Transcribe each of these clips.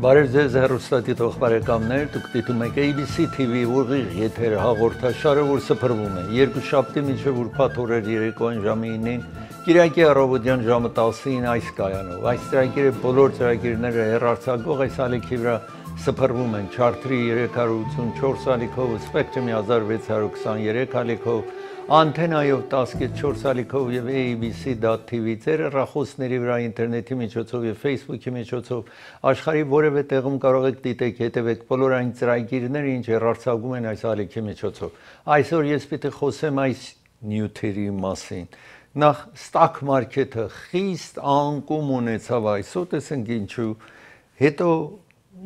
Բարև ձեզ հեռուստադիտող բարեկամներ, դուք դիտում եք ABC TV ուղիղ եթեր հաղորդաշարը, որ սփռվում է երկուշաբթի մինչև ուրբաթ օրեր երեկոյան ժամը 9-ին, Կիրակի առավոտյան ժամը 10-ին այս կայանով։ Այս ծրագիրը բոլոր ծրագիրները հեռարձակող այս ալիքի վրա սփռվում են Charter 384 ալիքով, Spectrum 1623 ալիքով, Antenna-ով 10.4 ալիքով եւ ABC.tv ձեռախոսների վրա ինտերնետի միջոցով եւ Facebook-ի միջոցով աշխարհի որևէ տեղում կարող եք դիտեք, հետևեք բոլոր այն ծրագիրները, ինչ հեռարձակվում են այս ալիքի միջոցով։ Այսօր ես պիտի խոսեմ այս նյութերի մասին։ Նախ stock market-ը խիստ անկում ունեցավ այսօր, տեսենք ինչու։ Հետո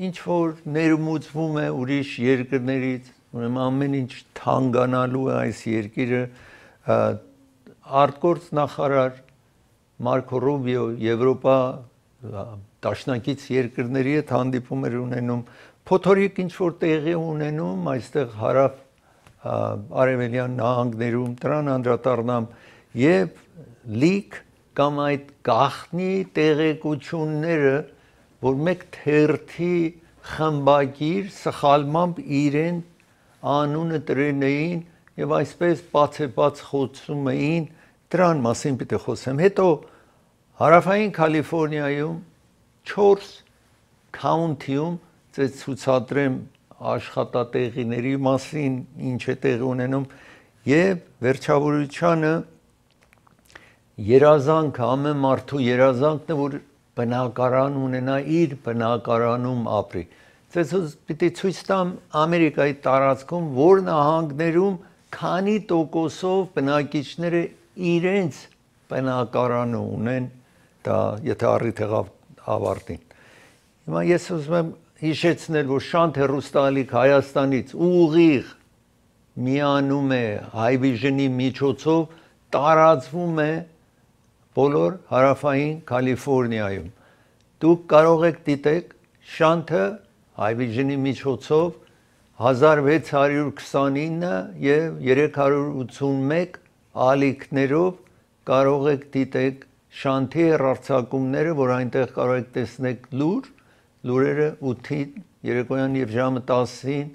ինչ որ ներմուծվում է ուրիշ երկրներից, ուրեմն ամեն ինչ թանկանալու է այս երկիրը, արտգործ նախարար Մարկո Ռուբիո Եվրոպա դաշնակից երկրների հետ հանդիպում էր ունենում, փոթորիկ ինչ որ տեղի ունենում այստեղ հարավ արևելյան նահանգներում, դրան անդրադառնամ եւ լիք կամ այդ գաղտնի տեղեկությունները, որ մեկ թերթի խմբագիր սխալմամբ իրեն անունը տրեն էին եւ այսպես բացեբաց խոսում էին, դրան մասին պիտի խոսեմ։ Հետո հարավային Կալիֆոռնիայում 4 քաունթիում ցուցադրեմ աշխատատեղիների մասին, ինչ է տեղի ունենում եւ վերջավորությանը երազանքը, ամեն մարդու երազանքն է, որ բնակարան ունենա, իր բնակարանում ապրի։ Ցեզ պիտի ցույց տամ Ամերիկայի տարածքում, որ նահանգներում քանի տոկոսով բնակիչները իրենց բնակարանը ունեն, դա եթե առիթ եղավ ավարտին։ Հիմա ես ուզում եմ հիշեցնել, որ Շանթ հեռուստաալիք Հայաստանից ուղիղ միանում է Հայվիժնի միջոցով, տարածվում է բոլոր հարավային Կալիֆոռնիայում։ Դուք կարող եք դիտեք Շանթը Հայվիժնի միջոցով 1629 եւ 381 ալիքներով կարող եք դիտեք Շանթի հեռարձակումները, որ այնտեղ կարող եք տեսնել լուրերը 8-ին, երեկոյան եւ ժամը 10-ին,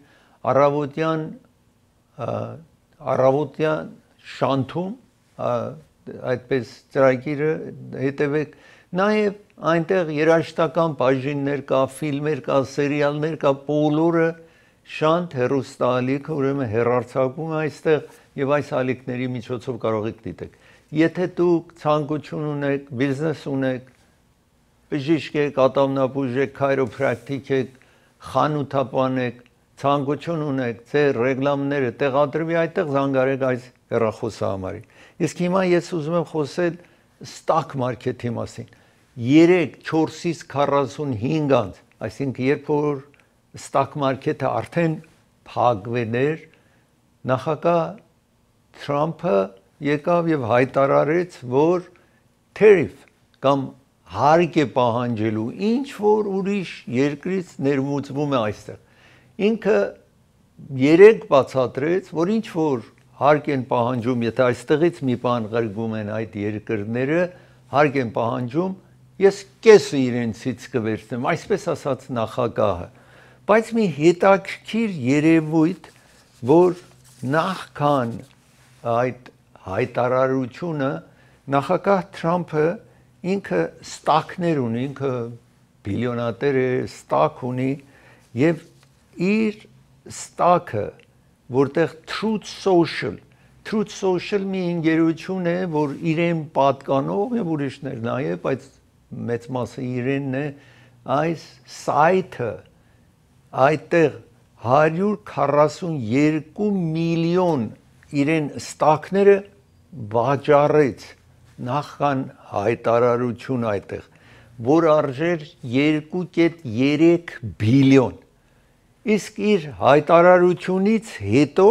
առավոտյան Շանթում այդպես ծրագիրը հետևեք, նաև այնտեղ երաժշտական բաժիններ կա, ֆիլմեր կա, սերիալներ կա, բոլորը Շանթ հեռուստաալիքը ուրեմն հեռարձակում այստեղ եւ այս ալիքների միջոցով կարող եք դիտեք։ Եթե դուք ցանկություն ունեք, բիզնես ունեք, բժիշկ եք, ատամնաբույժ եք, քայրոպրակտիկ եք, խանութապան եք, ցանկություն ունեք, ձեր ռեկլամները տեղադրվի այդտեղ, զանգարեք այս հեռախոսահամարին։ Իսկ հիմա ես ուզում եմ խոսել stock market-ի մասին։ 3-4-ից 45 անց, այսինքն երբ որ stock market-ը արդեն փակվել էր, նախագահ Թրամփը եկավ եւ հայտարարեց, որ tariff կամ հարկ է պահանջելու, ինչ որ ուրիշ երկրից ներմուծվում է այստեղ։ Ինքը 3 բացատրեց, որ ինչ որ հարկ են պահանջում, եթե այստեղից մի բան ղրգում են այդ երկրները, հարկ են պահանջում, ես կեսը իրենցից կվերցնեմ, այսպես ասաց նախագահը։ Բայց մի հետաքրքիր երևույթ, որ նախքան այդ հայտարարությունը նախագահ Թրամփը ինքը ստակներ ունի, ինքը բիլիոնատեր է, ստակ ունի եւ իր ստակը, որտեղ Truth Social մի ընկերություն է, որ իրեն պատկանող եւ ուրիշներ նաեւ, բայց մեծ մասը իրենն է, այս սայթը այդտեղ 142 միլիոն իրեն ստակները վաճառեց նախքան հայտարարություն այդտեղ, որ արժեր 2.3 բիլիոն։ Իսկ իր հայտարարությունից հետո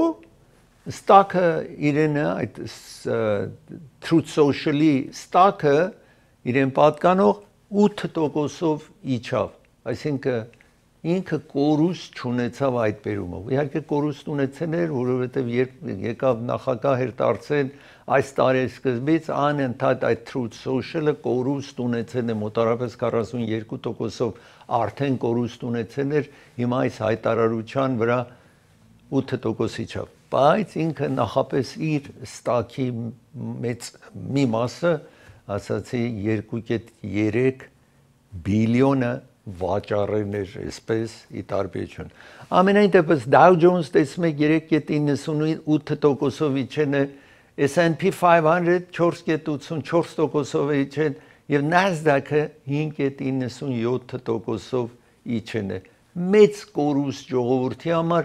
ստակը իրենը այդ Truth Social-ի ստակը իրեն պատկանող 8%-ով իջավ, այսինքն ինքը կորուստ չունեցավ այդ բերումով։ Իհարկե կորուստ ունեցել էր, որովհետև երբ եկավ նախագահ էր դարձել այս տարեսկզբից անընդհատ այդ Truth Social-ը կորուստ ունեցել է մոտավորապես 42%-ով արդեն կորուստ ունեցել էր, հիմա այս հայտարարության վրա 8% իջավ։ Բայց ինքը նախապես իր ստակի մեծ մի մասը, ասացի 2.3 բիլիոնը վաճառելներ, այսպես ի տարբերություն։ Ամենայն դեպս Dow Jones տեսնում եք 3.98%-ով իջել է, S&P 500 4.84%-ով իջել եւ Nasdaq-ը 5.97%-ով իջել է։ Մեծ կորուստ ժողովրդի համար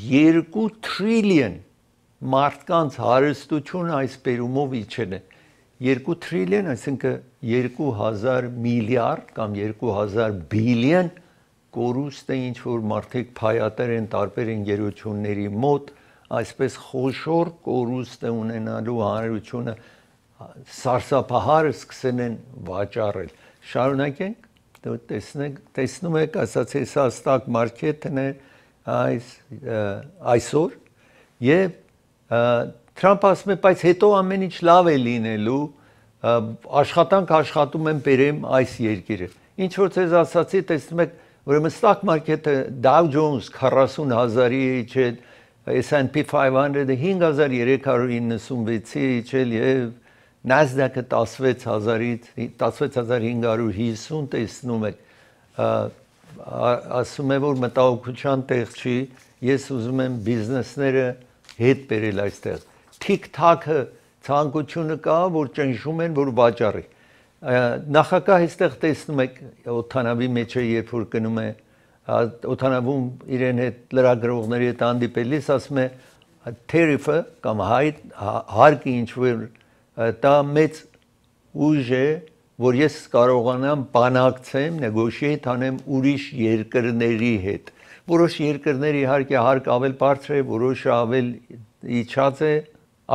2 տրիլիոն մարդկանց հարստություն այս բերումով իջել է։ 2 տրիլիոն, այսինքն 2000 միլիարդ կամ 2000 բիլիոն կորուստ է, ինչ որ մարդիկ փայատեր են տարբեր ընկերությունների մոտ, այսպես խոշոր կորուստ է ունենալու հանրությունը սարսափահար սկսել են վաճառել։ Շարունակենք, տեսնում եք, ասացի, սա stock market-ն է այսօր եւ Թրամփը ասում է, բայց հետո ամեն ինչ լավ է լինելու, աշխատանք աշխատում են բերեմ այս երկիրը։ Ինչ որ ցեզ ասացի, տեսնում եք, ուրեմն stock market-ը Dow Jones 40000-ի է իջել, S&P 500-ը 5396-ի է իջել եւ Nasdaq-ը 16550 տեսնում եք, ասում է, որ մտահոգության տեղ չի, ես ուզում եմ բիզնեսները հետ բերել այստեղ։ TikTok-ը ցանկությունը կա, որ ճնշում են, որ վաճառի։ Նախագահ այստեղ տեսնում եք օթանավի մեջ է, երբ որ գնում է, օթանավում իրեն հետ լրագրողների հետ հանդիպելիս ասում է tariff-ը կամ հարկը ինչ որ դա մեծ ուժ է, որ ես կարողանամ բանակցեմ, negotiate անեմ ուրիշ երկրների հետ։ Որոշ երկրների իհարկե հարկ ավել բարձր է, որոշը ավել իջած է։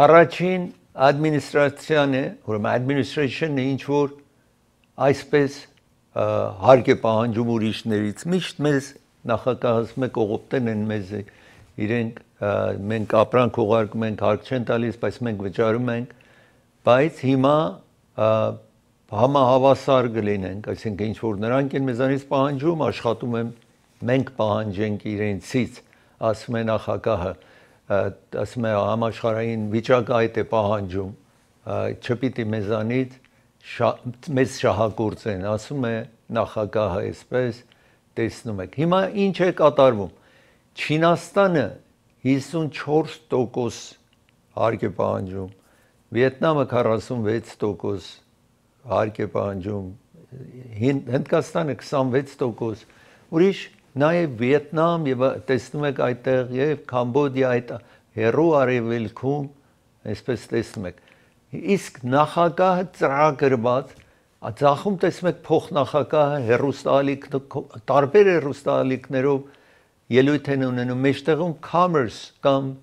Առաջին administration-ը, ուրեմն administration-ը ինչ որ այսպես հարկ է պահանջում ուրիշներից։ Միշտ մեզ նախագահը ասում է կողոպտել են մեզ իրենք մենք ապրանք ուղարկում ենք, հարկ չեն տալիս, բայց մենք վճարում ենք, բայց հիմա համահավասար կլինենք, այսինքն ինչ որ նրանք են մեզանից պահանջում, աշխատում են մենք պահանջենք իրենցից, ասում է նախագահը, ասում է համաշխարհային վիճակը այդ է պահանջում, չպիտի մեզանից մեծ շահագործեն, ասում է նախագահը, այսպես տեսնում եք։ Հիմա ինչ է կատարվում։ Չինաստանը 54% հարկ է պահանջում, Վիետնամը 46% հարկ է պահանջում, Հնդկաստանը 26%, ուրիշ նաև Վիետնամ եւ տեսնում եք այդտեղ եւ Կամբոդիա այդ հերո արևելքում, այսպես տեսնում եք։ Իսկ նախագահը ծրագրված, ցախում տեսնում եք փոխնախագահը հերոստալիկ տարբեր հերոստալիկներով ելույթ են ունենում, մեջտեղում commerce կամ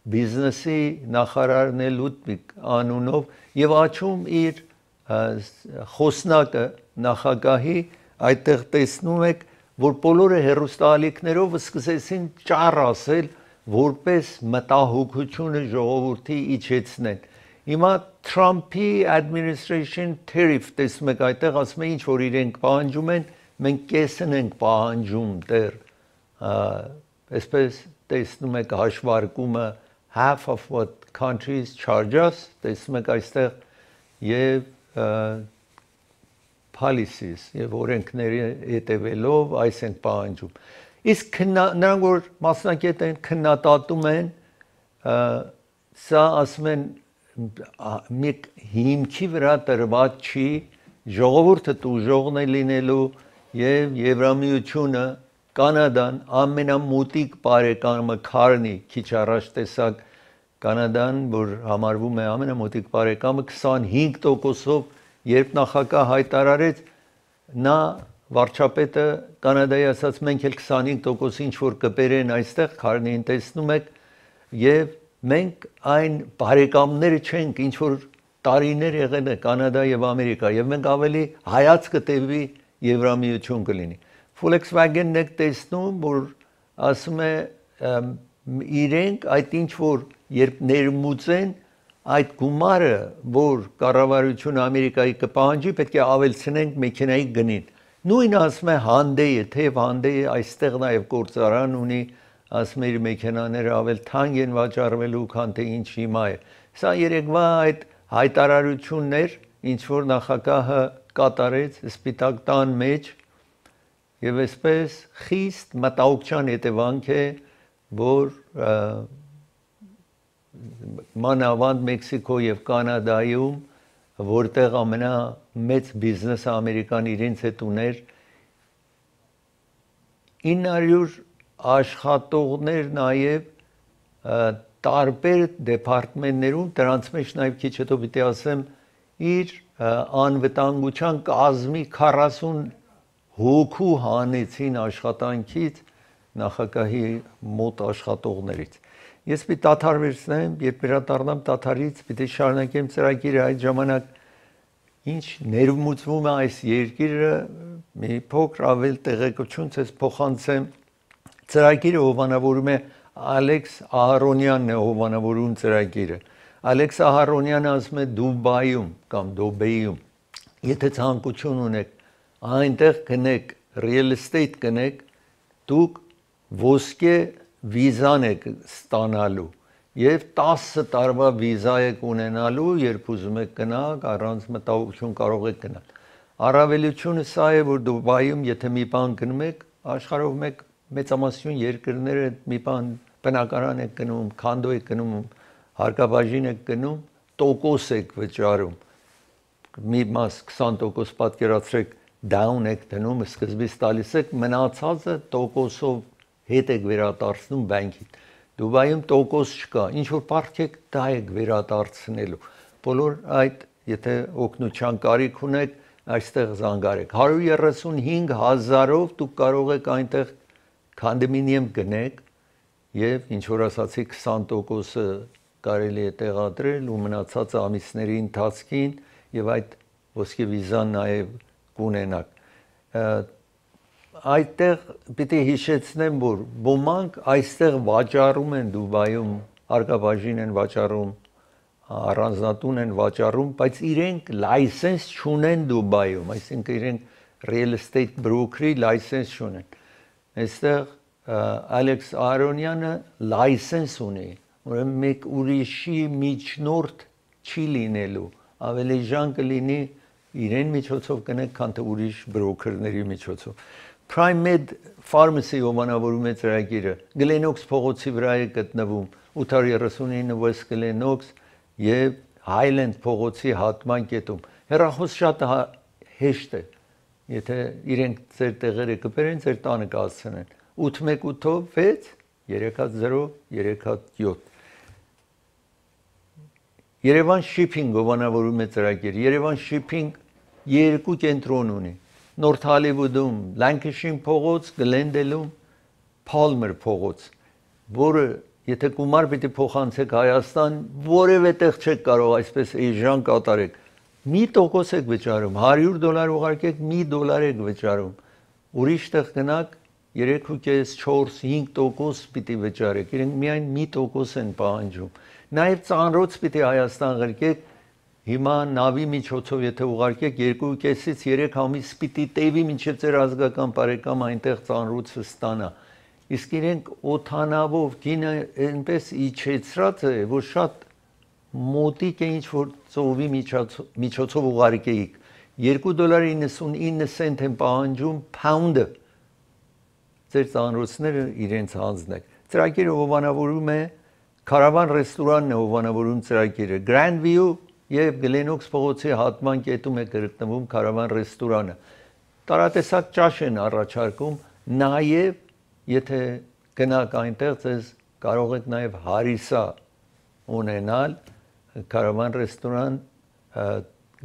բիզնեսի նախարարն է Լուդվիգ անունով եւ աչում իր խոսնակը նախագահի այդտեղ տեսնում եք, որ բոլորը հերոստալիկներով սկսեցին ճառ ասել, որպես մտահոգությունը ժողովրդի իջեցնեն։ Հիմա Թրամփի administration tariff տեսնում եք այդտեղ ասում է ինչ որ իրենք պահանջում են, մենք կեսն ենք պահանջում դեռ, այսպես տեսնում եք հաշվարկումը half of what countries charge us, տեսնում եք այստեղ եւ policies եւ օրենքների հետևելով այս են պահանջում։ Իսկ նրանք որ մասնակետ են քննադատում են, սա ասում են մի հիմքի վրա տրված չի, ժողովուրդը տուժողն է լինելու եւ Եվրամիությունը, Կանադան ամենամոտիկ բարեկամը Քարնի քիչ առաջ տեսակ Կանադան, որ համարվում է ամենամոտիկ բարեկամը 25%-ով, երբ նախագահ հայտարարեց, նա վարչապետը Կանադայի ասաց մենք էլ 25% ինչ որ կբերեն այստեղ Քարնին տեսնում եք եւ մենք այն բարեկամները չենք, ինչ որ տարիներ եղել է Կանադա եւ Ամերիկա եւ մենք ավելի հայացքը տևի Եվրամիություն կլինի։ Volkswagen-ն եք տեսնում, որ ասում է իրենք այդ ինչ որ երբ ներմուծեն այդ գումարը, որ կառավարությունը Ամերիկայի կպահանջի, պետք է ավելցնենք մեքենայի գնին։ Նույնը ասում է Hyundai-ը, թեև Hyundai-ը այստեղ նաև գործարան ունի, ասում է իր մեքենաները ավել թանկ են վաճառվելու, քան թե ինչ հիմա է։ Սա երեկվա այդ հայտարարություններ, ինչ որ նախագահը կատարեց Սպիտակ տան մեջ, եւ այսպես խիստ մտահոգության հետևանք է, որ մանավանդ Մեքսիկո եւ Կանադայում, որտեղ ամենամեծ բիզնեսը Ամերիկան իրենց հետ ուներ, 900 աշխատողներ նաեւ տարբեր դեպարտամենտներում, դրանց մեջ նաեւ քիչ հետո պիտի ասեմ, իր անվտանգության կազմի 40 հոգու հանեցին աշխատանքից նախագահի մոտ աշխատողներից։ Ես պիտի դադար վերցնեմ, երբ վերադառնամ դադարից, պիտի շարունակեմ ծրագիրը, այդ ժամանակ ինչ ներմուծվում է այս երկիրը, մի փոքր ավել տեղեկություն ցես փոխանցեմ։ Ծրագիրը հովանավորում է Ալեքս Ահարոնյանն է հովանավորում ծրագիրը։ Ալեքս Ահարոնյանը ասում է Դուբայում կամ Դոբեյում, եթե ցանկություն ունեք, այնտեղ գնեք, real estate գնեք, դուք ոսկե վիզան եք ստանալու եւ 10 տարվա վիզա եք ունենալու, երբ ուզում եք գնաք, առանց մտահոգություն կարող եք գնալ։ Առավելությունը սա է, որ Դուբայում եթե մի բան գնում եք, աշխարհով մեկ մեծամասնություն երկրները մի բան բնակարան եք գնում, քանդո եք գնում, հարկաբաժին եք գնում, տոկոս եք վճարում։ Մի մաս 20% պատկերացրեք down եք դնում, սկզբից տալիս եք, մնացածը տոկոսով հետ եք վերադարձնում բանկին։ Դուբայում տոկոս չկա, ինչ որ պարտք եք, դա եք վերադարձնելու։ Բոլոր այդ, եթե օգնության կարիք ունեք, այստեղ զանգարեք։ 135,000-ով դուք կարող եք այնտեղ կոնդոմինիում գնեք եւ ինչ որ ասացի 20%-ը կարելի է տեղադրել ու մնացած ամիսների ընթացքին եւ այդ ոսկե վիզան նաեւ կունենաք։ Այդտեղ պիտի հիշեցնեմ, որ ոմանք այստեղ վաճառում են Դուբայում, հարկաբաժին են վաճառում, առանձնատուն են վաճառում, բայց իրենք լայսենս չունեն Դուբայում, այսինքն իրենք real estate broker-ի լայսենս չունեն։ Այստեղ Ալեքս Ահարոնյանը լայսենս ունի, ուրեմն մեկ ուրիշի միջնորդ չի լինելու, ավելի ժան կլինի իրեն միջոցով գնեք, քան թե ուրիշ բրոքերների միջոցով։ Prime-Med Pharmacy հովանավորում է ծրագիրը, Glenox փողոցի վրա է գտնվում, 839 West Glenox եւ Highland փողոցի հատման կետում։ Հեռախոս շատ հեշտ է, եթե իրենք ձեր տեղերը կբերեն, ձեր տանը կհասցնեն։ 818 6 300 307 Երևան Shipping հովանավորում է ծրագիր։ Երևան Shipping երկու կենտրոն ունի։ Նորթ Հոլիվուդում Լանկեշին փողոց, Գլենդելում Palmer փողոց, որը եթե գումար պիտի փոխանցեք Հայաստան, որևէ տեղ չեք կարող այսպես էժան կատարեք։ Մի տոկոս եք վճարում, $100 ուղարկեք, $1 եք վճարում։ Ուրիշ տեղ գնաք 3.5, 4, 5% պիտի վճարեք, իրենք միայն 1% են պահանջում։ Նաև ծանրոց պիտի Հայաստան ղրկեք, հիմա նավի միջոցով եթե ուղարկեք 2.5-ից 3 ամիս պիտի տևի մինչև ձեր ազգական բարեկամ այնտեղ ծանրոցը ստանա։ Իսկ իրենք օթանավով գինը այնպես իջեցրած է, որ շատ մոտիկ է ինչ որ ծովի միջոցով ուղարկեիք։ $2.99 են պահանջում pound-ը։ Ձեր ծանրոցները իրենց հանձնեք։ Ծրագիրը հովանավորում է Caravan ռեստորանն է հովանավորում ծրագիրը։ Grand View եւ Glenox փողոցի հատման կետում է գտնվում Caravan ռեստորանը։ Տարատեսակ ճաշ են առաջարկում, նաեւ եթե գնաք այնտեղ, ձեզ կարող եք նաեւ հարիսա ունենալ։ Caravan ռեստորան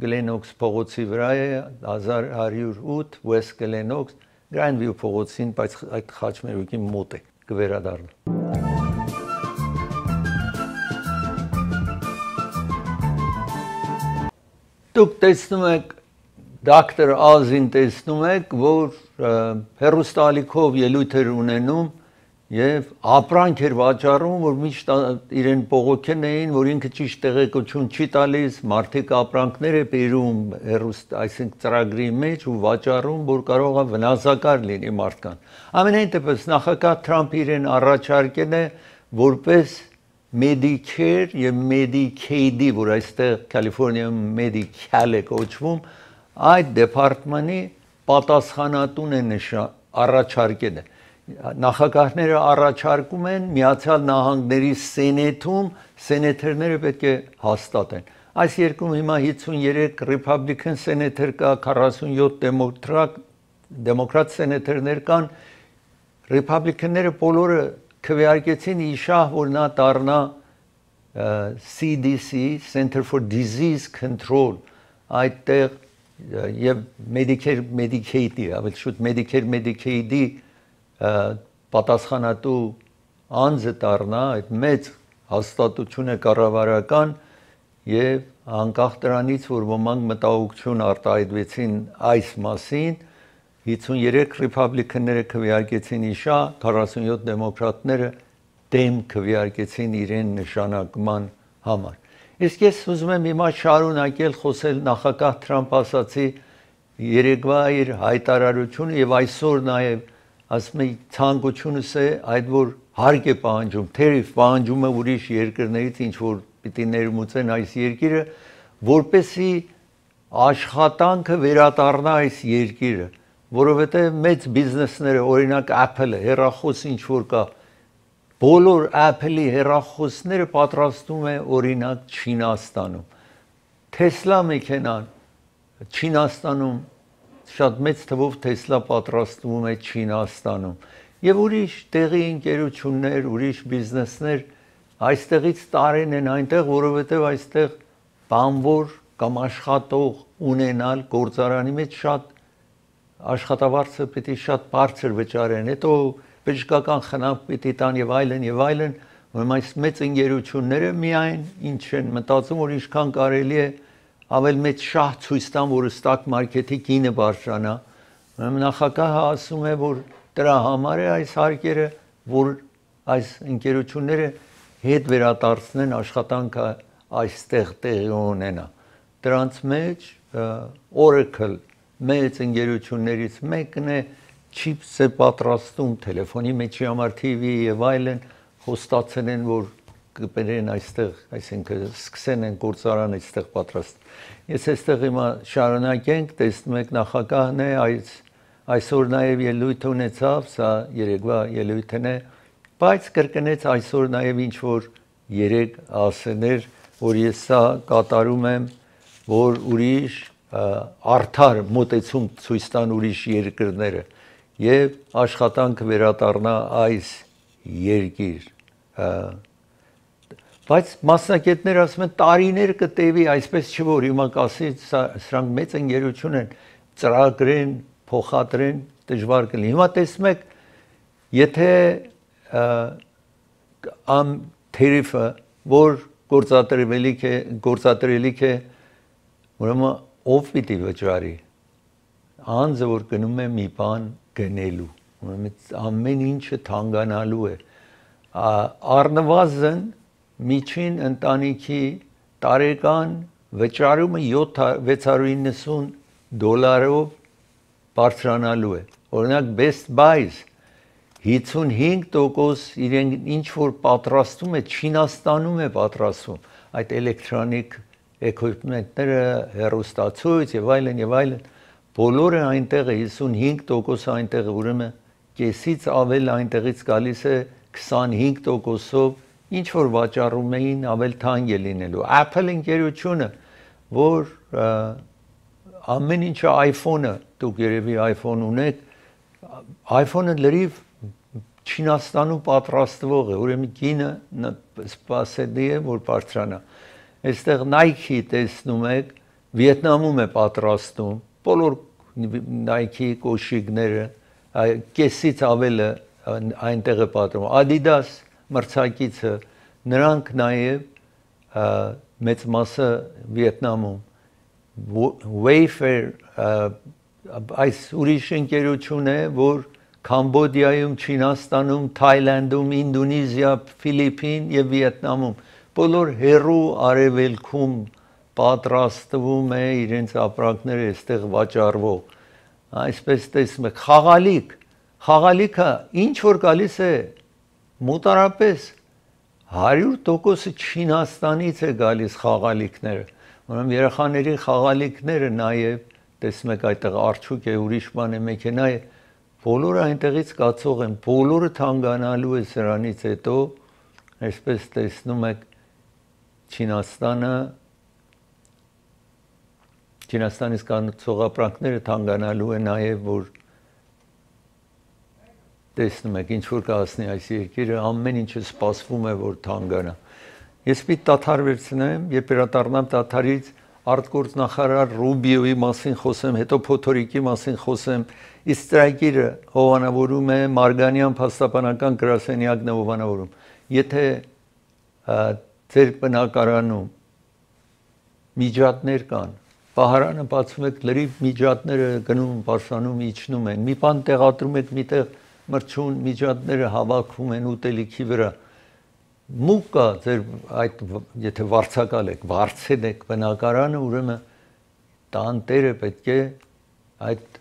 Glenox փողոցի վրա է 1108 West Glenox Grand View փողոցին, բայց այդ խաչմերուկի մոտ է, կվերադառնա։ Դուք տեսնում եք Դոկտոր Ազին տեսնում եք, որ հերոստալիքով ելույթ էր ունենում եւ ապրանք էր վաճառում, որ միշտ իրեն բողոքեն էին, որ ինքը ճիշտ տեղեկություն չի տալիս, մարդիկ ապրանքներ է բերում այսինքն ծրագրի մեջ ու վաճառում, որ կարող է վնասակար լինի մարդկան։ Ամենայն դեպս նախագահ Թրամփը իրեն առաջարկել է որպես Medicare եւ Medicaid-ի, որ այստեղ Կալիֆոռնիայում Medical է կոչվում, այդ դեպարտմանի պատասխանատուն է առաջարկել է։ Նախագահները առաջարկում են Միացյալ Նահանգների սենեթում, սենեթերները պետք է հաստատեն։ Այս երկրում հիմա 53 ռիփաբլիկան սենեթեր կա, 47 դեմոկրատ սենեթերներ կան, ռիփաբլիկանները բոլորը քվեարկեցին իշահ, որ նա դառնա CDC, Center for Disease Control, այդտեղ եւ Medicare Medicaid-ի, ավելի շուտ Medicare Medicaid-ի պատասխանատու անձը դառնա, այդ մեծ հաստատություն է կառավարական եւ անկախ դրանից, որ ոմանք մտահոգություն արտահայտվեցին այս մասին, 53 ռիփաբլիկանները քվեարկեցին իշա, 47 դեմոկրատները դեմ քվեարկեցին իրեն նշանակման համար։ Իսկ ես ուզում եմ հիմա շարունակել խոսել նախագահ Թրամփ ասացի երեկվա իր հայտարարությունը եւ այսօր նաեւ ասում է ցանկությունս է այդ որ հարկ է պահանջում, թերիվ պահանջում է ուրիշ երկրներից ինչ որ պիտի ներմուծեն այս երկիրը, որպեսզի աշխատանքը վերադառնա այս երկիրը, որովհետեւ մեծ բիզնեսները, օրինակ Apple-ը, հեռախոս ինչ որ կա, բոլոր Apple-ի հեռախոսները պատրաստում է օրինակ Չինաստանում։ Tesla մեքենան Չինաստանում շատ մեծ թվով Tesla պատրաստվում է Չինաստանում եւ ուրիշ տեղի ընկերություններ, ուրիշ բիզնեսներ այստեղից տարեն են այնտեղ, որովհետեւ այստեղ բանվոր կամ աշխատող ունենալ գործարանի մեջ շատ աշխատավարձը պիտի շատ բարձր վճարեն, հետո բժշկական խնամք պիտի տան եւ այլն, ուրեմն այս մեծ ընկերությունները միայն ինչ են մտածում, որ ինչքան կարելի է ավել մեծ շահ ցույց տան, որ stock market-ի գինը բարձրանա։ Ուրեմն նախագահը ասում է, որ դրա համար է այս հարկերը, որ այս ընկերությունները հետ վերադարձնեն աշխատանքը այստեղ տեղի ունենա։ Դրանց մեջ Oracle մեծ ընկերություններից մեկն է, chips է պատրաստում, տելեֆոնի մեջի համար TV եւ այլն, խոստացել են, որ կբերեն այստեղ, այսինքն սկսեն են գործարան այստեղ պատրաստ։ Ես այստեղ հիմա շարունակենք, տեսնում եք նախագահն է, այսօր նաեւ ելույթ ունեցավ, սա երեկվա ելույթն է, բայց կրկնեց այսօր նաեւ ինչ որ երեք ասեներ, որ ես սա կատարում եմ, որ ուրիշ արդար մոտեցում ցույց տան ուրիշ երկրները եւ աշխատանքը վերադառնա այս երկիր։ Բայց մասնակիցները ասում են տարիներ կտևի, այսպես չէ որ հիմա կասի սրանք մեծ ընկերություն են, ծրագրեն, փոխադրեն, դժվար կլինի։ Հիմա տեսնում եք, եթե թերիֆը, որ գործադրելիք է, ուրեմն ով պիտի վճարի։ Անձը որ գնում է մի բան գնելու, ուրեմն ամեն ինչը թանկանալու է։ Առնվազն միջին ընտանիքի տարեկան վճարումը $690 բարձրանալու է։ Օրինակ Best Buy-ը 55% իրեն ինչ որ պատրաստում է Չինաստանում է պատրաստվում, այդ էլեկտրոնիկ equipment-ները, հեռուստացույց եւ այլն, բոլորը այնտեղ է 55% այնտեղ, ուրեմն կեսից ավել այնտեղից գալիս է 25%-ով, ինչ որ վաճառում էին ավել թանկ է լինելու։ Apple ընկերությունը, որ ամեն ինչը iPhone-ը, դուք երևի iPhone ունեք, iPhone-ը լրիվ Չինաստանում պատրաստվող է, ուրեմն գինը սպասելի է, որ բարձրանա։ Այստեղ Nike տեսնում եք, Վիետնամում է պատրաստում, բոլոր Nike կոշիկները, կեսից ավելը այնտեղ է պատրաստում։ Adidas մրցակիցը, նրանք նաև մեծ մասը Վիետնամում։ Wayfair այս ուրիշ ընկերություն է, որ Կամբոդիայում, Չինաստանում, Թայլանդում, Ինդոնեզիա, Ֆիլիպին եւ Վիետնամում բոլոր հերու արևելքում պատրաստվում է իրենց ապրանքները այստեղ վաճառվող։ Այսպես տեսնում եք, խաղալիքը ինչ որ գալիս է մոտարապես 100% Չինաստանից է գալիս խաղալիքները։ Ուրեմն երեխաների խաղալիքները նաև տեսնում եք այդտեղ արջուկ է, ուրիշ բան է, մեքենա է, բոլորը այնտեղից կացող են, բոլորը թանկանալու է սրանից հետո, այսպես տեսնում եք Չինաստանից կացող ապրանքները թանկանալու է նաև, որ տեսնում եք, ինչ որ կհասնի այս երկիրը, ամեն ինչը սպասվում է, որ թանկանա։ Ես պիտի դադար վերցնեմ, երբ վերադառնամ դադարից, արտգործնախարար Ռուբիոյի մասին խոսեմ, հետո Փոթորիկի մասին խոսեմ, իսկ ծրագիրը հովանավորում է Մարգանյան փաստաբանական գրասենյակն է հովանավորում։ Եթե ձեր բնակարանում միջատներ կան, պահարանը բացում եք, լրիվ միջատները գնում, բարձրանում, իջնում են, մի բան տեղադրում եք, միտեղ մրջուն միջատները հավաքվում են ուտելիքի վրա, մուկ կա ձեր այդ, եթե վարձակալ եք, վարձել եք բնակարանը, ուրեմն տանտերը պետք է այդ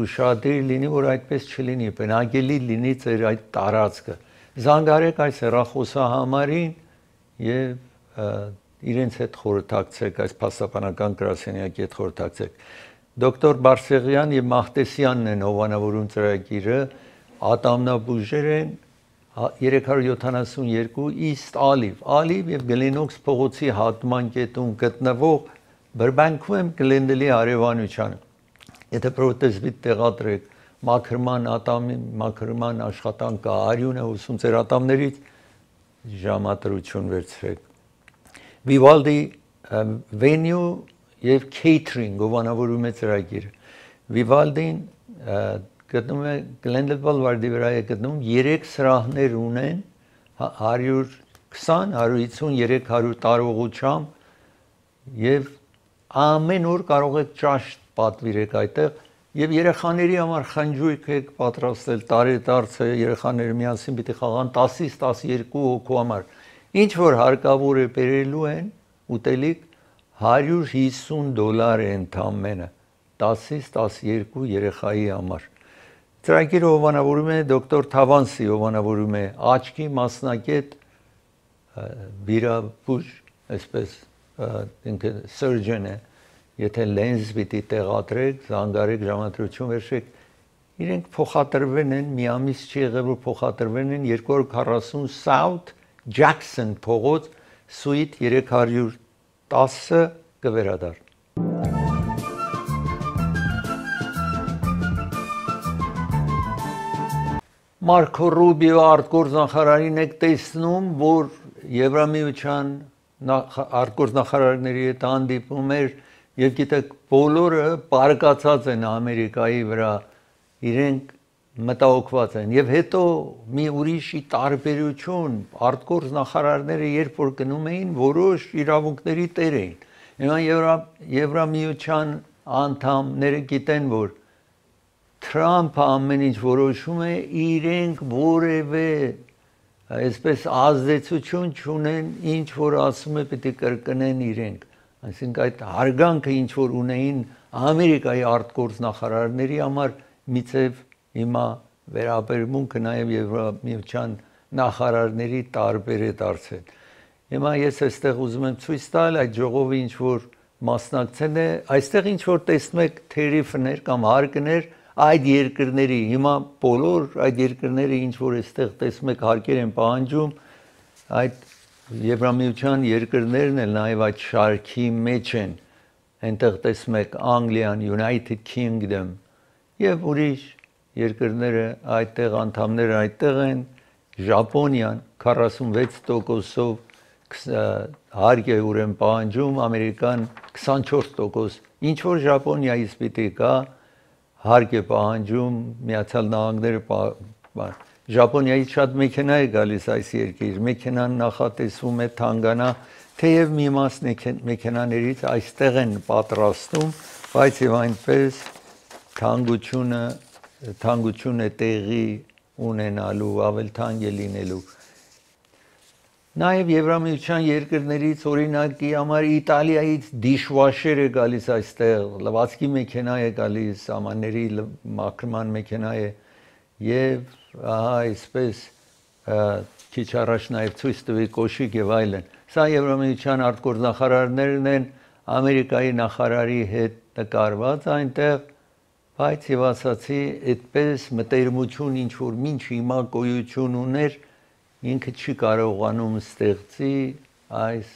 ուշադրի լինի, որ այդպես չլինի, բնակելի լինի ձեր այդ տարածքը։ Զանգարեք այս հեռախոսահամարին եւ իրենց հետ խորհրդակցեք, այս փաստաբանական գրասենյակի հետ խորհրդակցեք։ Դոկտոր Բարսեղյան եւ Մահտեսյանն են հովանավորում ծրագիրը, ատամնաբուժեր են 372 East Olive եւ Գլենոքս փողոցի հատման կետում գտնվող Բրբանքում եմ Գլենդելի արևանությանը։ Եթե պրոթեզվիտ տեղադրեք, մաքրման աշխատանք կա, արյուն է ուսում ձեր ատամներից, ժամադրություն վերցրեք։ Vivaldi venue եւ catering հովանավորում է ծրագիրը։ Vivaldi-ն գտնում է Glendale Boulevard-ի վրա է գտնում 3 սրահներ ունեն 120, 150, 300 տարողությամբ եւ ամեն օր կարող եք ճաշ պատվիրեք այդտեղ եւ երեխաների համար խնջույք եք պատրաստել տարեդարձ է երեխաները միասին պիտի խաղան 10-ից 12 հոգու համար ինչ որ հարկավոր է բերելու են ուտելիք $150 է ընդամենը 10-ից 12 երեխայի համար Ծրագիրը հովանավորում է դոկտոր Թավանսի հովանավորում է աչքի մասնակետ վիրաբույժ, այսպես ինքը surgeon է, եթե լենզ պիտի տեղադրեք, զանգարեք, ժամադրություն վերցրեք, իրենք փոխադրվել են, մի ամիս չի եղել, որ փոխադրվել են 240 South Jackson փողոց, Suite 310 կվերադառնա Մարկո Ռուբիո արտգործնախարարին եք տեսնում, որ Եվրամիության արտգործնախարարների հետ հանդիպում էր եւ գիտեք բոլորը բարկացած են Ամերիկայի վրա, իրենք մտահոգված են եւ հետո մի ուրիշի տարբերություն արտգործնախարարները երբ որ գնում էին որոշ իրավունքների տեր էին։ Հիմա Եվրամիության անդամները գիտեն, որ Թրամփը ամեն ինչ որոշում է, իրենք որևէ այսպես ազդեցություն չունեն, ինչ որ ասում է պիտի կրկնեն իրենք։ Այսինքն այդ հարգանքը ինչ որ ունեին Ամերիկայի արտգործնախարարների համար միցև հիմա վերաբերմունքը նաև Եվրամիության նախարարների տարբեր է դարձել։ Հիմա ես այստեղ ուզում եմ ցույց տալ այդ ժողովը ինչ որ մասնակցել է, այստեղ ինչ որ տեսնում եք թերիֆներ կամ հարկներ այդ երկրների հիմա բոլոր այդ երկրները ինչ որ այստեղ տեսնում եք հարկեր են պահանջում այդ Եվրամիության երկրներն էլ նաև այդ շարքի մեջ են այնտեղ տեսնում եք Անգլիան, United Kingdom եւ ուրիշ երկրները այդտեղ անդամները այդտեղ են Ճապոնիան 46%-ով հարկ է ուրեմն պահանջում Ամերիկան 24% ինչ որ Ճապոնիայից պիտի կա հարկ է պահանջում Միացյալ Նահանգները Ճապոնիայից շատ մեքենա է գալիս այս երկիր մեքենան նախատեսվում է թանկանա թեև մի մաս մեքենաներից այստեղ են պատրաստում, բայց եւ այնպես թանկություն է տեղի ունենալու, ավել թանկ է լինելու։ Նաև Եվրամիության երկրներից օրինակի համար Իտալիայից դիշվաշեր է գալիս այստեղ, լվացքի մեքենա է գալիս, սամանների մաքրման մեքենա է եւ այսպես քիչ առաջ նաև ցույց տվի կոշիկ եւ այլն։ Սա Եվրամիության արտգործնախարարներն են Ամերիկայի նախարարի հետ նկարված այնտեղ, բայց եւ ասացի, այդպես մտերմություն ինչ որ ինչ հիմա գոյություն ուներ, ինքը չի կարողանում ստեղծի այս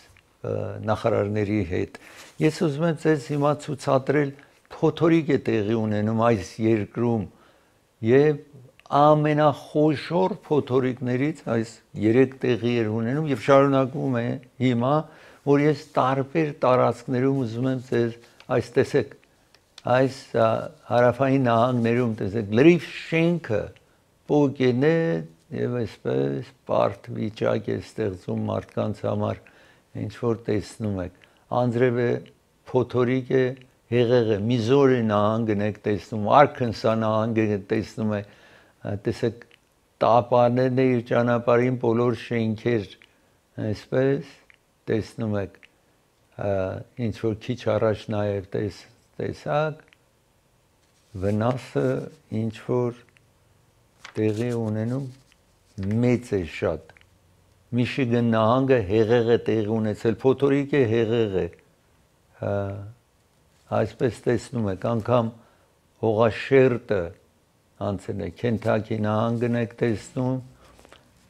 նախարարների հետ։ Ես ուզում եմ ձեզ հիմա ցուցադրել փոթորիկ է տեղի ունենում այս երկրում եւ ամենախոշոր փոթորիկներից այս 3 տեղի էր ունենում եւ շարունակվում է հիմա, որ ես տարբեր տարածքներում ուզում եմ ձեզ այս տեսեք այս հարավային նահանգներում տեսեք լրիվ շենքը պոկեն է եւ այսպես բարդ վիճակ է ստեղծում մարդկանց համար ինչ որ տեսնում եք անձրև է փոթորիկ է հեղեղ է միզորի նահանգն եք տեսնում արքանսա նահանգը տեսնում եք տեսեք տապաներն է իր ճանապարհին բոլոր շենքեր այսպես տեսնում եք ինչ որ քիչ առաջ նաեւ տեսակ վնասը ինչ որ տեղի ունենում մեծ է շատ Միշիգան նահանգը հեղեղ է տեղի ունեցել փոթորիկ է հեղեղ է այսպես տեսնում եք անգամ հողաշերտը անցել է Քենթաքի նահանգն եք տեսնում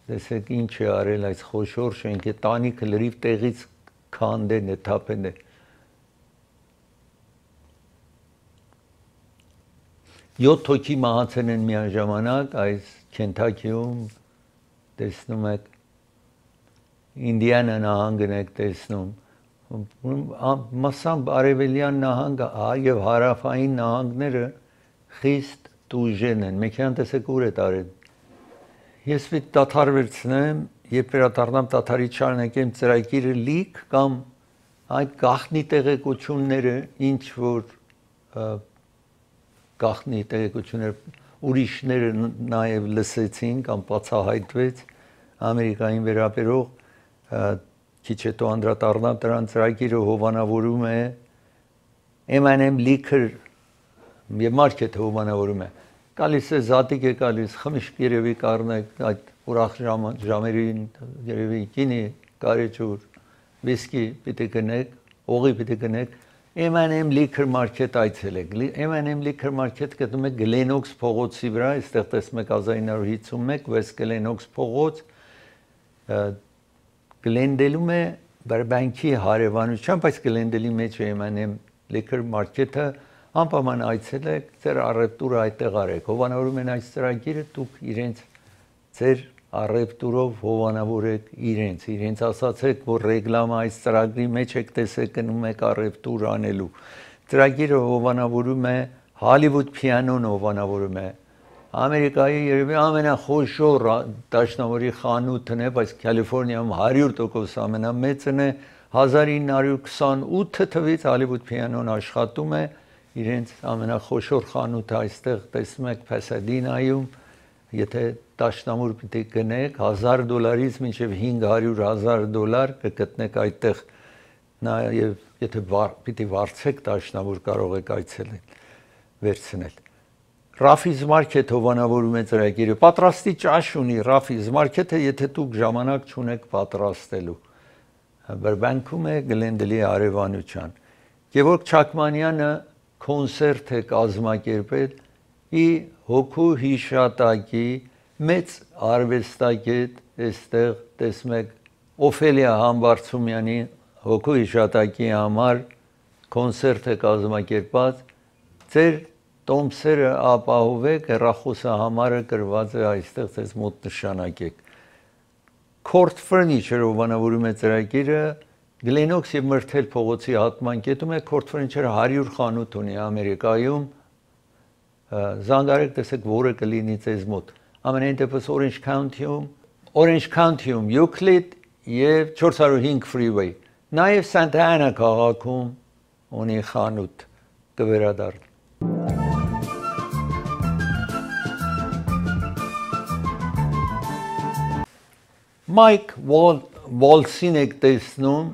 տեսեք ինչ է արել այս խոշոր շենքի տանիքը լրիվ տեղից քանդեն է թափեն է 7 հոգի մահացել են միաժամանակ այս Քենթաքիում տեսնում եք Ինդիանա նահանգն եք տեսնում մասամբ արևելյան նահանգը եւ հարավային նահանգները խիստ տուժեն են մեքենան տեսեք ուր է տարել ես պիտի դադար վերցնեմ երբ վերադառնամ դադարի շարունակեմ ծրագիրը լիք կամ այդ գաղտնի տեղեկությունները ինչ որ գաղտնի տեղեկություններ ուրիշները նաև լսեցին կամ բացահայտվեց Ամերիկային վերաբերող քիչ հետո անդրադառնամ դրան ծրագիրը հովանավորում է M&M Liquor եւ մարքեթը հովանավորում է գալիս է զատիկ է գալիս խմիշք երևի կառնեք այդ ուրախ ժամերին երևի գինի կարեջուր վիսկի պիտի գնեք օղի պիտի գնեք M&M Liquor Market այցելեք M&M Liquor Market գտնում եք Գլենոքս փողոցի վրա այստեղ տեսնում եք 1951 West Գլենոքս փողոց Գլենդելում է Բարբանկի հարևանությամբ բայց Գլենդելի մեջ է M&M Liquor Market-ը անպայման այցելեք ձեր առևտուրը այդտեղ արեք հովանավորում են այս ծրագիրը դուք իրենց ձեր առևտուրով հովանավորեք իրենց ասացեք որ ռեգլամը այս ծրագրի մեջ եք տեսեք գնում եք առևտուր անելու ծրագիրը հովանավորում է Hollywood Piano-ն հովանավորում է Ամերիկայի երևի ամենախոշոր դաշնամուրի խանութն է բայց Կալիֆոռնիայում 100% ամենամեծն է 1928 թվականից Hollywood Piano-ն աշխատում է իրենց ամենախոշոր խանութը այստեղ տեսնում եք Pasadena-ում եթե դաշնամուր պիտի գնեք $1000-ից մինչև $500,000 կգտնեք այդտեղ նաև եթե պիտի վարձեք դաշնամուր կարող եք այցելել վերցնել Raffi's Market հովանավորում է ծրագիրը պատրաստի ճաշ ունի Raffi's Market-ը եթե դուք ժամանակ չունեք պատրաստելու Բրբանկում է Գլենդելի արևանության Գևորգ Չակմանյանը կոնցերտ է կազմակերպել ի հոգու հիշատակի մեծ արվեստագետ այստեղ տեսնում եք Օֆելիա Համբարձումյանի հոգու հիշատակի համար կոնցերտ է կազմակերպած ձեր տոմսերը ապահովեք հեռախոսը համարը գրված է այստեղ ձեզ մոտ նշանակեք Court Furniture հովանավորում է ծրագիրը Գլենոքս եւ Մրթել փողոցի հատման կետում է Court Furniture-ը 100 խանութ ունի Ամերիկայում զանգարեք տեսեք որը կլինի ձեզ մոտ ամենայն դեպս Orange County-ում Euclid եւ 405 Freeway Նաև Santa Ana քաղաքում ունի խանութ կվերադառնա։ Մայք Վոլսին եք տեսնում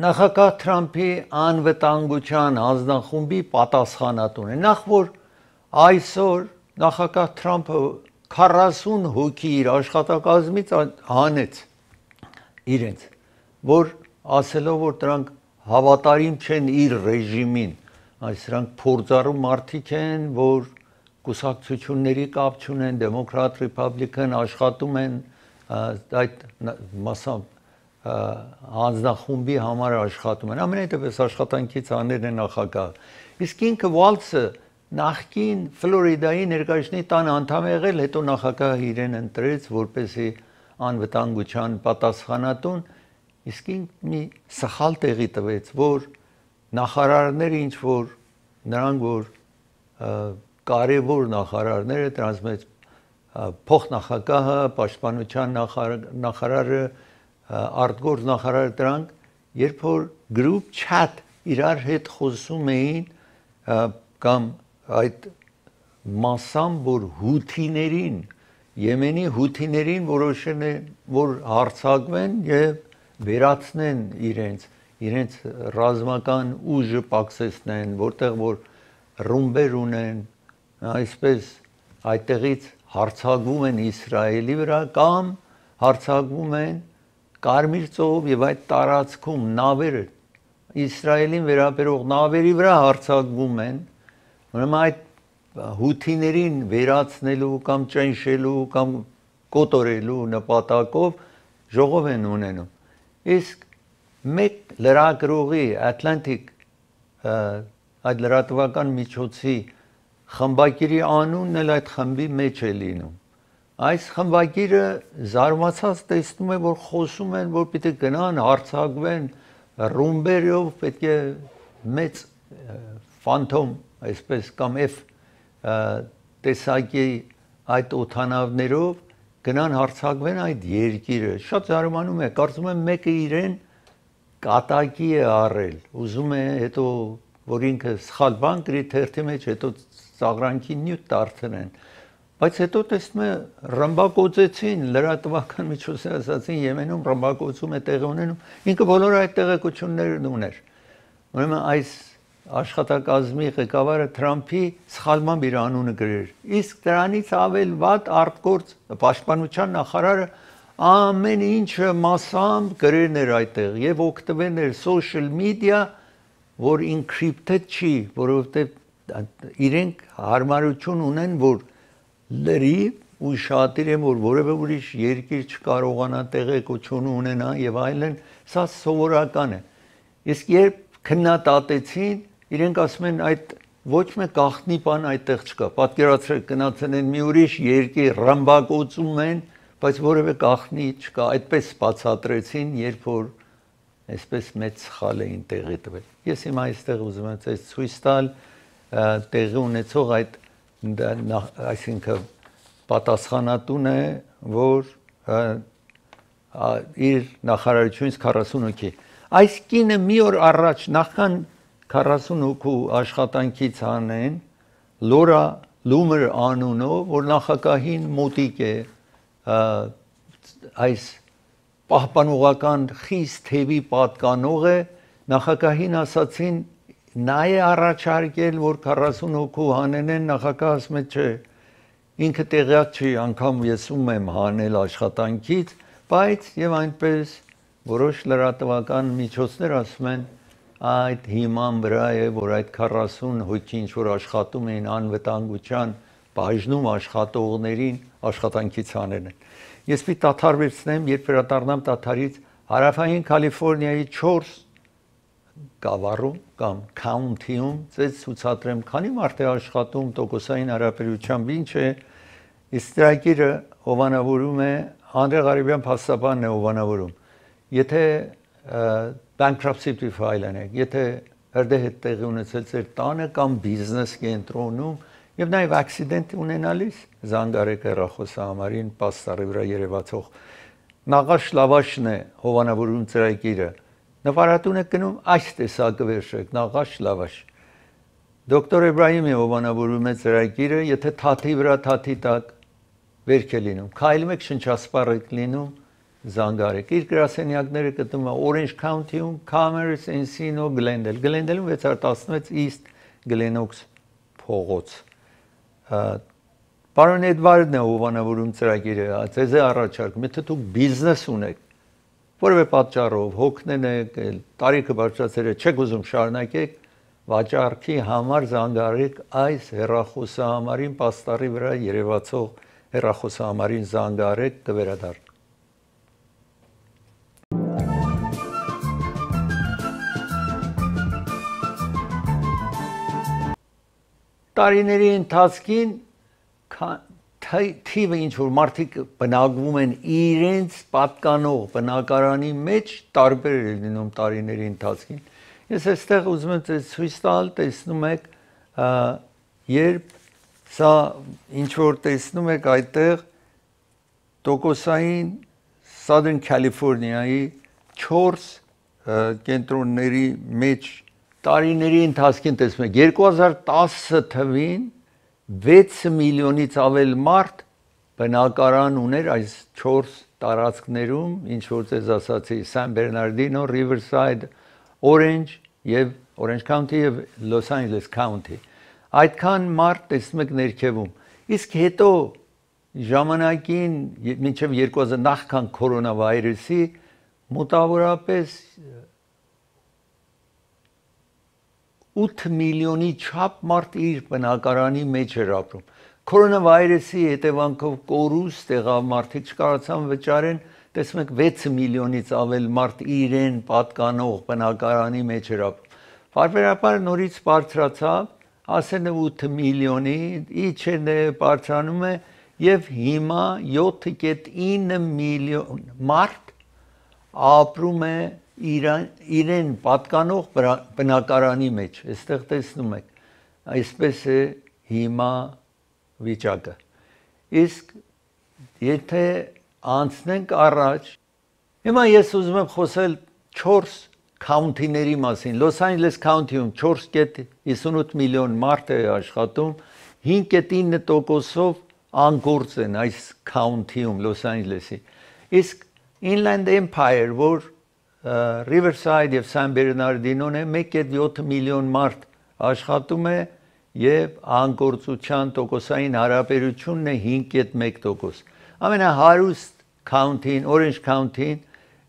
նախագահ Թրամփի անվտանգության հանձնախումբի պատասխանատուն է։ Նախ որ այսօր նախագահ Թրամփը 40 հոգի իր աշխատակազմից հանեց իրենց, որ ասելով որ դրանք հավատարիմ չեն իր ռեժիմին, այս դրանք փորձառու մարդիկ են, որ կուսակցությունների կապ չունեն, դեմոկրատ, ռիփաբլիկան աշխատում են այդ մասամբ հանձնախումբի համար աշխատում են, ամենայնպես աշխատանքից անել է նախագահ։ Իսկ ինքը Վալցը նախկին Ֆլորիդայի ներկայացնի տան անդամ եղել, հետո նախագահը իրեն ընտրեց որպեսզի անվտանգության պատասխանատուն, իսկ ինքը մի սխալ տեղի տվեց, որ նախարարները ինչ որ նրանք որ կարևոր նախարարները դրանց մեջ փոխնախագահը, պաշտպանության նախարարը, արտգործ նախարարը դրանք երբ որ group chat իրար հետ խոսում էին կամ այդ մասամբ որ հութիներին Եմենի հութիներին որոշել են որ հարձակվեն եւ վերացնեն իրենց ռազմական ուժը պակսեցնեն, որտեղ որ ռումբեր ունեն, այսպես այդտեղից հարձակվում են Իսրայելի վրա կամ հարձակվում են Կարմիր ծով եւ այդ տարածքում նավերը Իսրայելին վերաբերող նավերի վրա հարձակվում են, ուրեմն այդ հութիներին վերացնելու կամ ճնշելու կամ կոտորելու նպատակով ժողով են ունենում։ Իսկ մեկ լրագրողի Atlantic այդ լրատվական միջոցի խմբագիրի անունն էլ այդ խմբի մեջ է լինում։ Այս խմբագիրը զարմացած տեսնում է, որ խոսում են, որ պիտի գնան հարձակվեն ռումբերով, պետք է մեծ ֆանտոմ, այսպես կամ F տեսակի այդ օթանավներով գնան հարձակվեն այդ երկիրը։ Շատ զարմանում է, կարծում եմ մեկը իրեն կատակի է առել, ուզում է հետո որ ինքը սխալ բան գրի թերթի մեջ, հետո ծաղրանքի նյութ դարձնեն, բայց հետո տեսնում է ռմբակոծեցին լրատվական միջոցները ասացին Եմենում ռմբակոծում է տեղի ունենում, ինքը բոլոր այդ տեղեկություններն ուներ։ Ուրեմն այս աշխատակազմի ղեկավարը Թրամփի սխալմամբ իր անունը գրեր։ Իսկ դրանից ավել վատ արտգործ պաշտպանության նախարարը ամեն ինչը մասամբ գրել էր այդտեղ եւ օգտվել էր social media, որ encrypted չի, որովհետեւ իրենք հարմարություն ունեն, որ լրիվ ու շատիր եմ, որ որևէ ուրիշ երկիր չկարողանա տեղեկություն ունենա եւ այլն, սա սովորական է։ Իսկ երբ քննադատեցին, իրենք ասում են այդ ոչ մեկ գաղտնի բան այդտեղ չկա։ Պատկերացրեք գնացել են մի ուրիշ երկիր ռմբակոծում են, բայց որևէ գաղտնի չկա, այդպես բացատրեցին, երբ որ այսպես մեծ սխալ էին տեղի տվել։ Ես հիմա այստեղ ուզում եմ ցույց տալ տեղի ունեցող այդ այսինքն պատասխանատուն է, որ իր նախարարությունից 40 հոգի։ Այս կինը մի օր առաջ նախքան 40 հոգու աշխատանքից անեն Լորա Լումեր անունով, որ նախագահին մոտիկ է այս պահպանողական խիստ թևի պատկանող է, նախագահին ասացին նա է առաջարկել, որ 40 հոգու հանեն, նախագահը ասում է չէ, ինքը տեղյակ չի, անգամ ես ում եմ հանել աշխատանքից, բայց եւ այնպես որոշ լրատվական միջոցներ ասում են այդ հիման վրա է, որ այդ 40 հոգի ինչ որ աշխատում էին անվտանգության բաժնում աշխատողներին աշխատանքից հանել են։ Ես մի տաթար վերցնեմ, երբ վերադառնամ տաթարից, հարավային Կալիֆոռնիայի 4 գավառում կամ քաունթիում ցույց ցուցադրեմ, քանի մարդ է աշխատում, տոկոսային հարաբերությամբ ինչ է, իսկ ծրագիրը հովանավորում է Անդրե Ղարիբյան փաստաբանն է հովանավորում։ Եթե bankruptcy file-ն է, եթե հրդեհ տեղի ունեցել ձեր տանը կամ բիզնես կենտրոնում եւ նաեւ accident ունենալիս զանգարեք հեռախոսահամարին, պաստառի վրա երևացող Նաղաշ Լավաշն է հովանավորում ծրագիրը։ նվարատուն եք գնում այս տեսակը վերջեք, նաղաշ, լավաշ։ Դոկտոր Էբրահիմի հովանավորում է ծրագիրը, եթե թաթի վրա թաթի տակ վերք է լինում, քայլում եք շնչասպառ եք լինում, զանգարեք։ Իր գրասենյակները գտնվում է Orange County-ում, Commerce, Encino, Glendale։ Glendale-ում 616 East Glenox փողոց։ Պարոն Էդվարդն է հովանավորում ծրագիրը, ձեզ է առաջարկում, եթե դուք բիզնես ունեք, որևէ պատճառով հոգնեն եք, տարիքը բարձրացել է, չեք ուզում շարունակեք, վաճառքի համար զանգարեք այս հեռախոսահամարին, պաստառի վրա երևացող հեռախոսահամարին զանգարեք, կվերադառնա։ Տարիների ընթացքին թիվը ինչ որ մարդիկ բնակվում են իրենց պատկանող բնակարանի մեջ տարբեր է լինում տարիների ընթացքին։ Ես այստեղ ուզում եմ ձեզ ցույց տալ, տեսնում եք, երբ սա ինչ որ տեսնում եք այդտեղ տոկոսային Southern California-ի 4 կենտրոնների մեջ տարիների ընթացքին տեսնում եք 2010 թվին 6 միլիոնից ավել մարդ բնակարան ուներ այս 4 տարածքներում, ինչ որ ձեզ ասացի, San Bernardino, Riverside, Orange County եւ Los Angeles County։ Այդքան մարդ տեսնում եք ներքևում։ Իսկ հետո ժամանակին մինչև 2000 նախքան կորոնավիրուսի մոտավորապես 8 միլիոնի չափ մարդ իր բնակարանի մեջ էր ապրում։ Կորոնավիրուսի հետևանքով կորուստ եղավ, մարդիկ չկարողացան վճարեն, տեսնում եք 6 միլիոնից ավել մարդ իրեն պատկանող բնակարանի մեջ էր ապրում։ Պարբերաբար նորից բարձրացավ, ասեն 8 միլիոնի, իջել է, բարձրանում է եւ հիմա 7.9 միլիոն մարդ ապրում է իրեն պատկանող բնակարանի մեջ, այստեղ տեսնում եք, այսպես է հիմա վիճակը։ Իսկ եթե անցնենք առաջ, հիմա ես ուզում եմ խոսել 4 քաունթիների մասին։ Los Angeles County-ում 4.58 միլիոն մարդ է աշխատում, 5.9%-ով անգործ են այս քաունթիում Los Angeles-ի։ Իսկ Inland Empire, որ Riverside եւ San Bernardino-ն է 1.7 միլիոն մարդ աշխատում է եւ անգործության տոկոսային հարաբերությունն է 5.1%։ Ամենահարուստ քաունթին, Orange County-ն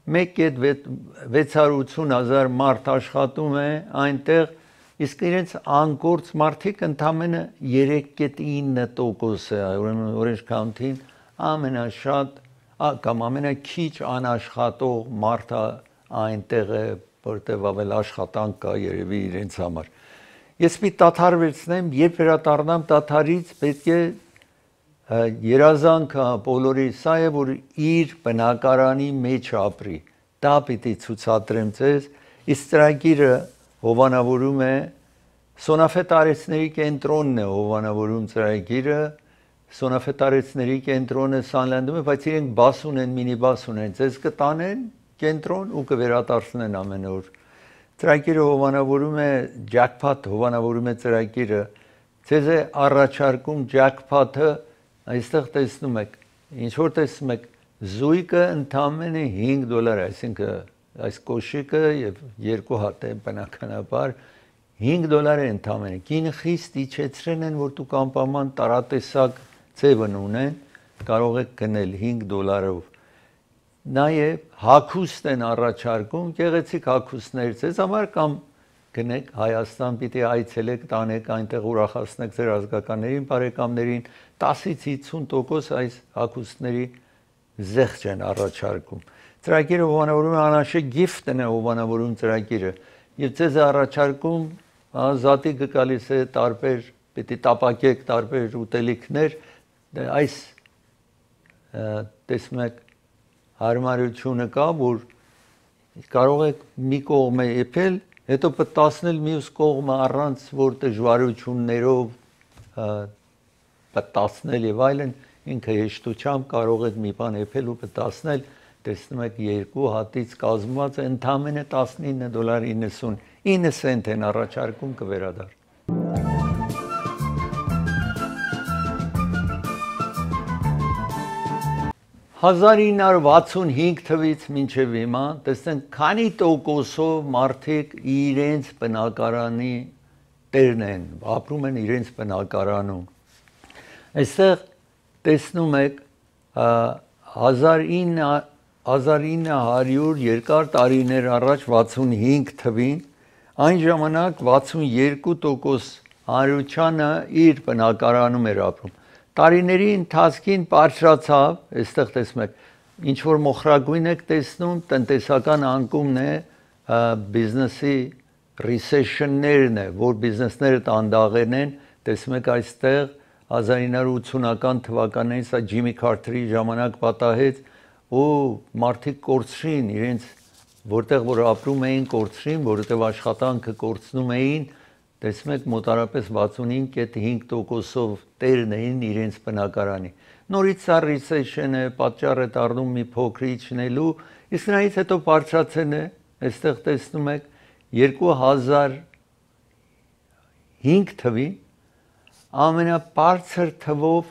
1.680,000 մարդ աշխատում է այնտեղ, իսկ իրենց անգործ մարդիկ ընդամենը 3.9% է, ուրեմն Orange County-ն ամենաշատ կամ ամենաքիչ անաշխատող մարդը այնտեղ է, որտեղ ավել աշխատանք կա երևի իրենց համար։ Ես մի դադար վերցնեմ, երբ վերադառնամ դադարից, պետք է երազանքը բոլորի սա է, որ իր բնակարանի մեջ ապրի։ Դա պիտի ցուցադրեմ ձեզ։ Իսկ ծրագիրը հովանավորում է Սոնաֆե տարեցների կենտրոնն է հովանավորում ծրագիրը։ Սոնաֆե տարեցների կենտրոնը Սանլանդում է, բայց իրենք բաս ունեն, մինիբաս ունեն, ձեզ կտանեն կենտրոն ու կվերադարձնեն ամեն օր։ Ծրագիրը հովանավորում է Jackpot, հովանավորում է ծրագիրը։ Ձեզ է առաջարկում Jackpot-ը, այստեղ տեսնում եք, ինչ որ տեսնում եք, զույգը ընդամենը $5, այսինքն այս կոշիկը եւ 2 հատ է բնականաբար $5 է ընդամենը։ Կինը խիստ իջեցրել են, որ դուք անպայման տարատեսակ ձևն ունեն, կարող եք գնել $5-ով։ Նաև հագուստ են առաջարկում, գեղեցիկ հագուստներ ձեզ համար կամ գնեք Հայաստան, պիտի այցելեք, տանեք այնտեղ ուրախացնեք ձեր ազգականներին, բարեկամներին, 10-ից 50% այս հագուստների զեղչ են առաջարկում։ Ծրագիրը հովանավորում է Անաշե Gift-ն է հովանավորում ծրագիրը եւ ձեզ է առաջարկում զատիկը գալիս է տարբեր, պիտի տապակեք տարբեր ուտելիքներ, այս տեսնում եք հարմարությունը կա, որ կարող եք մի կողմը եփել, հետո պտտացնել մյուս կողմը առանց որ դժվարություններով պտտացնել եւ այլն, ինքը հեշտությամբ կարող եք մի բան եփել ու պտտացնել, տեսնում եք երկու հատից կազմված ընդամենը $19.99 սենտ են առաջարկում կվերադառ։ 1965 թվից մինչև հիմա տեսնենք քանի տոկոսով մարդիկ իրենց բնակարանի տերն են, ապրում են իրենց բնակարանում։ Այստեղ տեսնում եք 1900 երկար տարիներ առաջ 65 թվին այն ժամանակ 62% հանրությանը իր բնակարանում էր ապրում։ Տարիների ընթացքին բարձրացավ, այստեղ տեսնում եք, ինչ որ մոխրագույն եք տեսնում, տնտեսական անկումն է, բիզնեսի recession-ներն է, որ բիզնեսները տանդաղեն են, տեսնում եք այստեղ 1980-ական թվականներին սա Ջիմի Քարթերի ժամանակ պատահեց ու մարդիկ կորցրին իրենց որտեղ որ ապրում էին կորցրին, որովհետև աշխատանքը կորցնում էին, տեսնում եք մոտարապես 65.5%-ով տերն էին իրենց բնակարանի։ Նորից սա recession է, պատճառ է դառնում մի փոքր իջնելու, իսկ նրանից հետո բարձրացել է, այստեղ տեսնում եք 2005 թվին ամենաբարձր թվով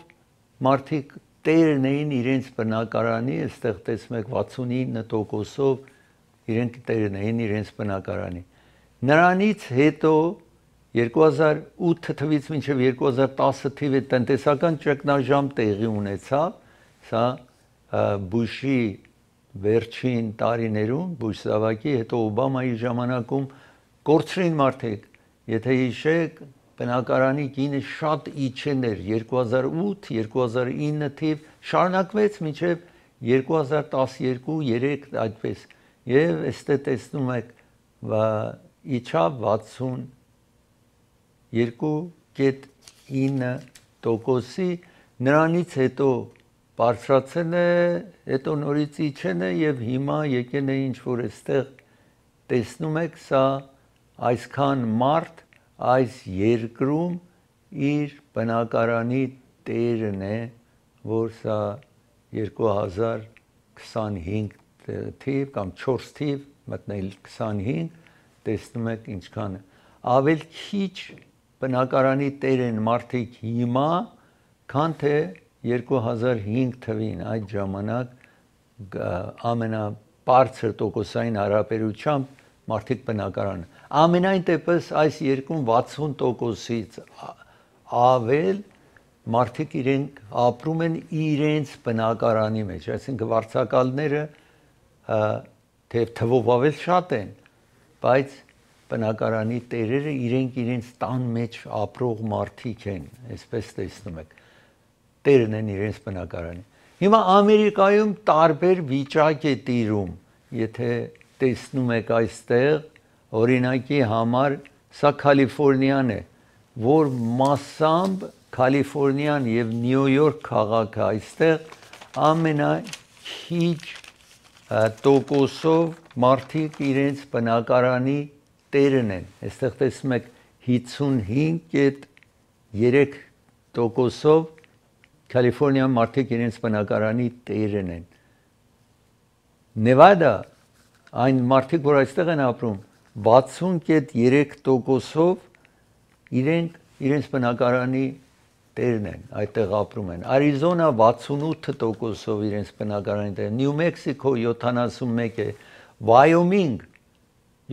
մարդիկ տերն էին իրենց բնակարանի, այստեղ տեսնում եք 69%-ով իրենք տերն էին իրենց բնակարանի։ Նրանից հետո 2008 թվից մինչև 2010 թվի տնտեսական ճգնաժամ տեղի ունեցավ, սա Բուշի վերջին տարիներում, Բուշ զավակի հետո Օբամայի ժամանակում կորցրին մարդիկ, եթե հիշեք, բնակարանի գինը շատ իջել էր 2008-2009 թիվ շարունակվեց մինչև 2012-13 այդպես եւ այստեղ տեսնում եք իջավ 62.9%-ի, նրանից հետո բարձրացել է, հետո նորից իջել է եւ հիմա եկել է ինչ որ այստեղ տեսնում եք, սա այսքան մարդ այս երկրում իր բնակարանի տերն է, որ սա 2025 թիվ կամ 4 թիվ մտնել 25, տեսնում եք ինչքան ավել քիչ բնակարանի տեր են մարդիկ հիմա, քան թե 2005 թվին այդ ժամանակ ամենաբարձր տոկոսային հարաբերությամբ մարդիկ բնակարան։ Ամենայն դեպս այս երկում 60%-ից ավել մարդիկ իրենք ապրում են իրենց բնակարանի մեջ, այսինքն վարձակալները թվով ավել շատ են, բայց բնակարանի տերերը իրենց տան մեջ ապրող մարդիկ են, այսպես տեսնում եք, տերն են իրենց բնակարանի։ Հիմա Ամերիկայում տարբեր վիճակ է տիրում, եթե տեսնում եք այստեղ, օրինակի համար, սա Կալիֆորնիան է, որ մասամբ Կալիֆորնիան եւ Նյու Յորք քաղաքը այստեղ ամենաքիչ տոկոսով մարդիկ իրենց բնակարանի տերն են, այստեղ տեսնում եք 55.3%-ով Կալիֆորնիան մարդիկ իրենց բնակարանի տերն են։ Նևադա, այն մարդիկ, որ այստեղ են ապրում, 60.3%-ով իրենց բնակարանի տերն են, այդտեղ ապրում են։ Արիզոնա 68%-ով իրենց բնակարանի տերն, Նյու Մեքսիկո 71 է, Վայոմինգ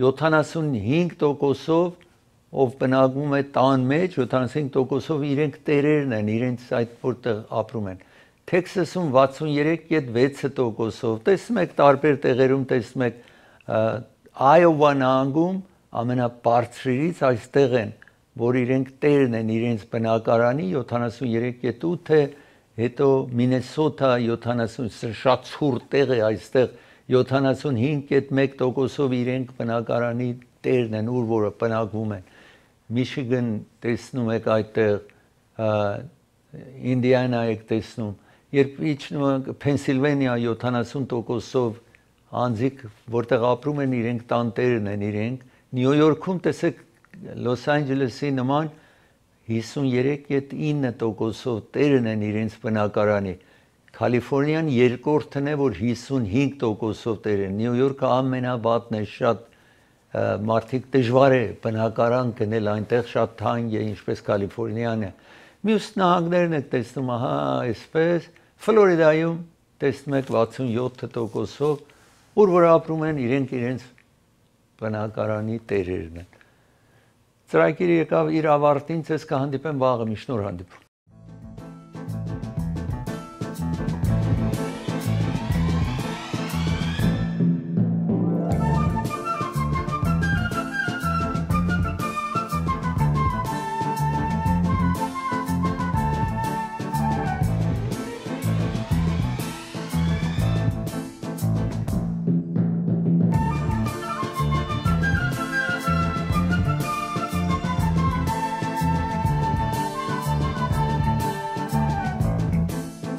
75%-ով ով բնակվում է տան մեջ, 75%-ով իրենք տերերն են, իրենց այդ որտեղ ապրում են։ Թեքսասում 63.6%-ով, տեսնում եք տարբեր տեղերում, տեսնում եք Այովա նահանգում ամենաբարձրից այստեղ են, որ իրենք տերն են իրենց բնակարանի 73.8 է, հետո Մինեսոտա 70, շատ ցուրտ տեղ է այստեղ 75.1%-ով իրենք բնակարանի տերն են, ուր որը բնակվում են։ Միչիգան տեսնում եք այդտեղ, Ինդիանա եք տեսնում, երբ իջնում եք Փենսիլվանիա 70%-ով անձիկ, որտեղ ապրում են իրենք տանտերն են իրենք, Նյու Յորքում տեսեք Լոս Անջելեսի նման 53.9%-ով տերն են իրենց բնակարանի, Կալիֆոռնիան երկրորդն է, որ 55%-ով տեր է։ Նյու Յորքը ամենավատն է, շատ մարդիկ դժվար է բնակարան գնել այնտեղ, շատ թանկ է, ինչպես Կալիֆոռնիան է։ Մյուս նահանգներն եք տեսնում, ահա այսպես, Ֆլորիդայում տեսնում եք 67%-ով, որ ապրում են իրենց բնակարանի տերերն են։ Ծրագիրը եկավ իր ավարտին, ցես կհանդիպեմ վաղը, մի շնորհ հանդիպում։